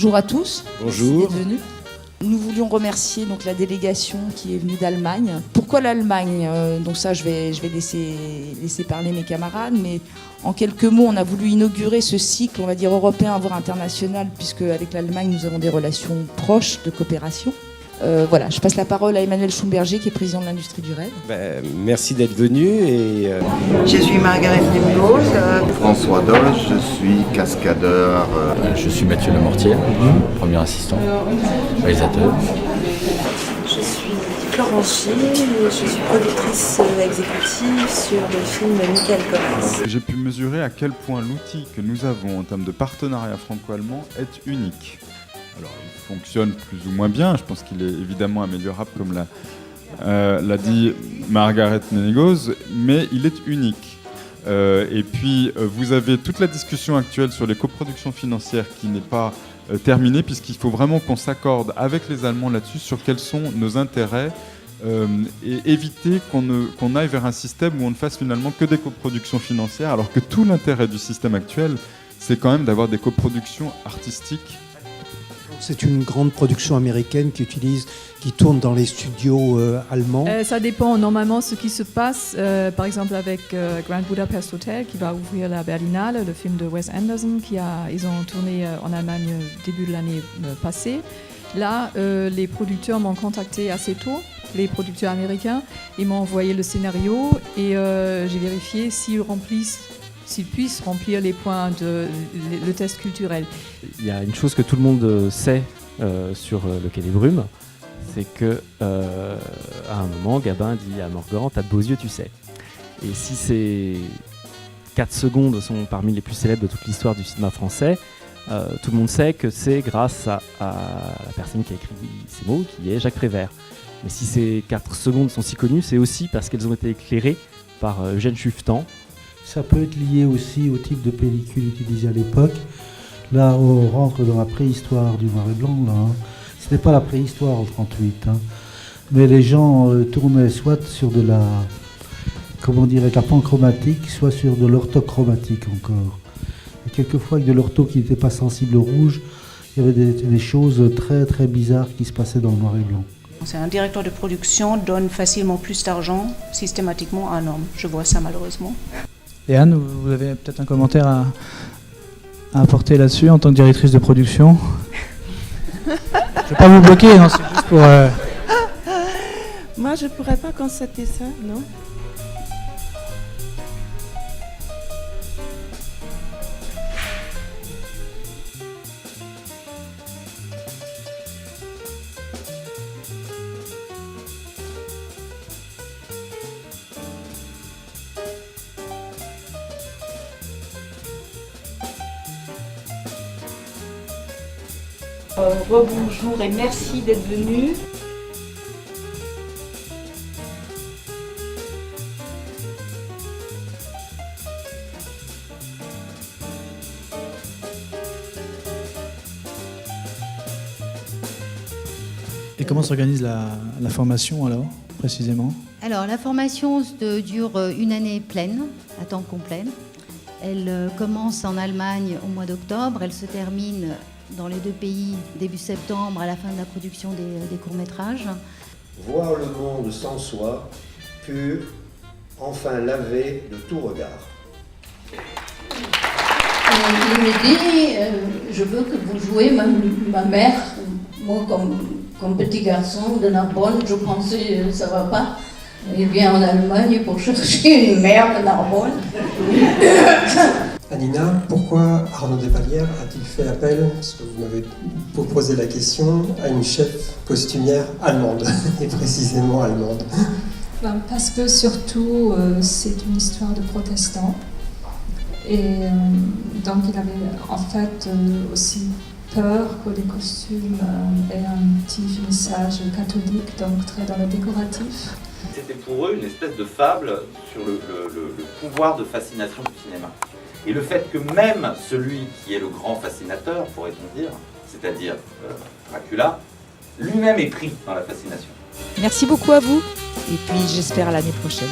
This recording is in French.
Bonjour à tous. Bonjour. Merci d'être venus. Nous voulions remercier donc la délégation qui est venue d'Allemagne. Pourquoi l'Allemagne ? Donc ça, je vais laisser parler mes camarades, mais en quelques mots, on a voulu inaugurer ce cycle, on va dire européen, voire international, puisque avec l'Allemagne, nous avons des relations proches de coopération. Voilà, je passe la parole à Emmanuel Schumberger, qui est président de l'industrie du rêve. Merci d'être venu. Je suis Margaret Limgos. François Doge, je suis cascadeur. Je suis Mathieu Lemortier, premier assistant, réalisateur. Je suis Florence Gilles, je suis productrice exécutive sur le film Michael Collins. J'ai pu mesurer à quel point l'outil que nous avons en termes de partenariat franco-allemand est unique. Alors, il fonctionne plus ou moins bien, je pense qu'il est évidemment améliorable, comme l'a dit Margaret Lemortier, mais il est unique. Et puis, vous avez toute la discussion actuelle sur les coproductions financières qui n'est pas terminée, puisqu'il faut vraiment qu'on s'accorde avec les Allemands là-dessus sur quels sont nos intérêts et éviter qu'on aille vers un système où on ne fasse finalement que des coproductions financières, alors que tout l'intérêt du système actuel, c'est quand même d'avoir des coproductions artistiques. C'est une grande production américaine qui tourne dans les studios allemands. Ça dépend normalement ce qui se passe, par exemple avec Grand Budapest Hotel qui va ouvrir la Berlinale, le film de Wes Anderson ils ont tourné en Allemagne début de l'année passée. Là, les producteurs m'ont contacté assez tôt, les producteurs américains, ils m'ont envoyé le scénario et j'ai vérifié s'ils puissent remplir les points le test culturel. Il y a une chose que tout le monde sait sur le Quai des Brumes, c'est que à un moment, Gabin dit à Morgan, t'as de beaux yeux, tu sais. Et si ces 4 secondes sont parmi les plus célèbres de toute l'histoire du cinéma français, tout le monde sait que c'est grâce à la personne qui a écrit ces mots, qui est Jacques Prévert. Mais si ces 4 secondes sont si connues, c'est aussi parce qu'elles ont été éclairées par Eugène Chuffetan. Ça peut être lié aussi au type de pellicule utilisée à l'époque. Là, on rentre dans la préhistoire du noir et blanc. Là, hein. Ce n'est pas la préhistoire en 1938. Hein. Mais les gens tournaient soit sur de la panchromatique, soit sur de l'orthochromatique encore. Et quelquefois, avec de l'ortho qui n'était pas sensible au rouge, il y avait des choses très très bizarres qui se passaient dans le noir et blanc. C'est un directeur de production donne facilement plus d'argent systématiquement à un homme. Je vois ça malheureusement. Et Anne, vous avez peut-être un commentaire à apporter là-dessus en tant que directrice de production. Je ne vais pas vous bloquer, non, c'est juste pour... Moi, je ne pourrais pas constater ça, non. Rebonjour et merci d'être venus. Et comment s'organise la formation alors, précisément ? Alors la formation dure une année pleine, à temps complet. Elle commence en Allemagne au mois d'octobre, elle se termine dans les 2 pays début septembre à la fin de la production des courts-métrages. Voir le monde sans soi, pur, enfin lavé de tout regard. Il me dit, je veux que vous jouiez ma mère. Moi, comme petit garçon de Narbonne, je pensais ça va pas. Il vient en Allemagne pour chercher une mère de Narbonne. Anina, pourquoi Arnaud Desvallières a-t-il fait appel, parce que vous m'avez posé la question, à une chef costumière allemande, et précisément allemande? Parce que surtout, c'est une histoire de protestants. Et donc il avait en fait aussi peur que les costumes aient un petit finissage catholique, donc très dans le décoratif. C'était pour eux une espèce de fable sur le pouvoir de fascination du cinéma. Et le fait que même celui qui est le grand fascinateur, pourrait-on dire, c'est-à-dire Dracula, lui-même est pris dans la fascination. Merci beaucoup à vous et puis j'espère à l'année prochaine.